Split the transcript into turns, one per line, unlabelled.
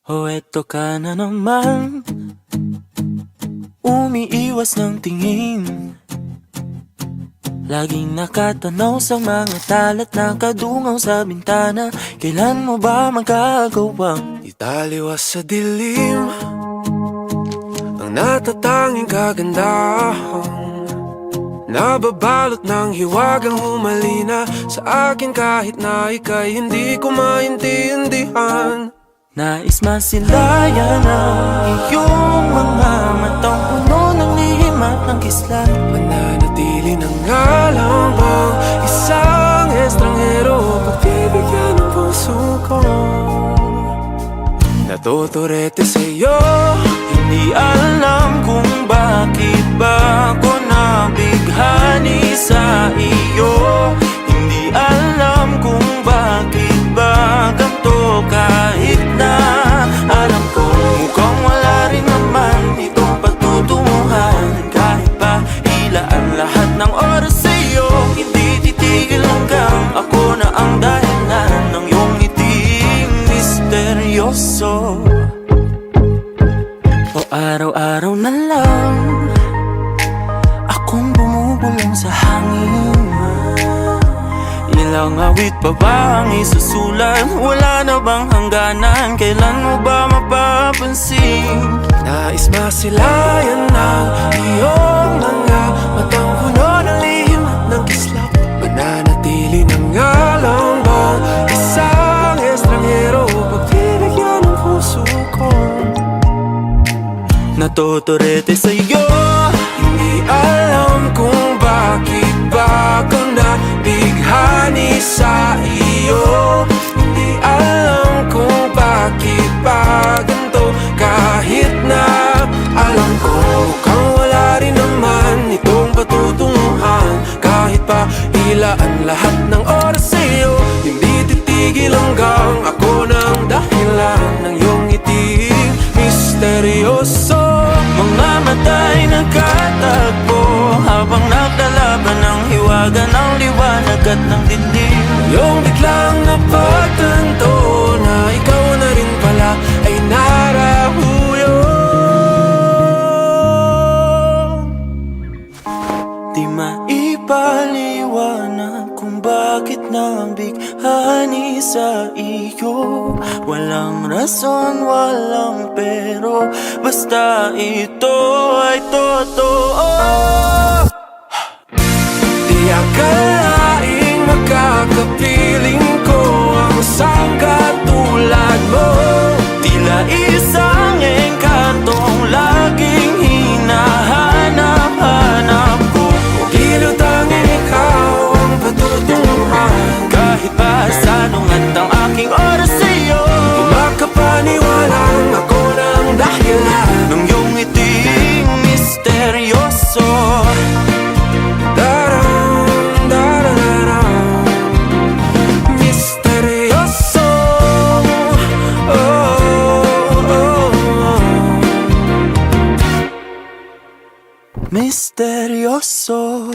O eto ka na naman, umiiwas ng tingin. Laging nakatanaw sa mga talat na kadungaw sa bintana. Kailan mo ba magagawang
italiwas sa dilim ang natatanging kagandahan, nababalot ng hiwagang humalina sa akin kahit na ika'y hindi ko maintindihan.
nais masilayan ang iyong mga matang puno ng lihim at ng kislat?
Mananatili na nga lang bang isang estranghero pagbibigyan ng puso ko? Natuturete sa'yo,
Hindi alam kung bakit ba ako nabighani sa iyo. Hindi alam kung bakit ba ganito, kahit na alam ko mukhang wala rin naman itong patutunguhan. Kahit pa ilaan lahat ng oras sa iyo, hindi titigil hanggang ako na ang dahilan ng iyong ngiting misteryoso. O araw-araw na lang akong bumubulong sa hangin. Ilang awit pa ba ang isusulat? Wala na bang hangganan? Kailan mo ba mapapansin?
nais masilayan ng iyong mga matang puno ng lihim at ng kislap. Mananatili na nga lang bang isang estranghero pagbibigyan ng puso ko?
Natuturete sa'yo,
Hindi alam kung bakit ba ako nabighani sa iyo. Hindi alam kung bakit ba ganito, kahit na alam ko mukhang wala rin naman itong patutunguhan. Kahit pa ilaan lahat ng oras sa iyo, hindi titigil hanggang ako ng dahilan ng iyong ngiting misteryoso.
mga mata'y nagkatagpo habang naglalaban ng hiwaga ng liwanag at ng dilim.
Yung biglang napagtanto na ikaw na rin pala ay narahuyo.
Di maipaliwanag kung bakit nabighani sa iyo. Walang rason, walang pero, basta ito ay totoo.
Di akalaing makakapiling ko ang isang katulad mo.
Tila isang engkantong laging hinahanap-hanap ko.
Giliw tanging ikaw ang patutunguhan.
Kahit pa sanungat ang aking oras sa iyo,
Makapaniwalang ako ng dahilan
nung iyong ngiting misteryoso.
Darang, darararang, misteryoso. Oh, oh, oh.
Misteryoso.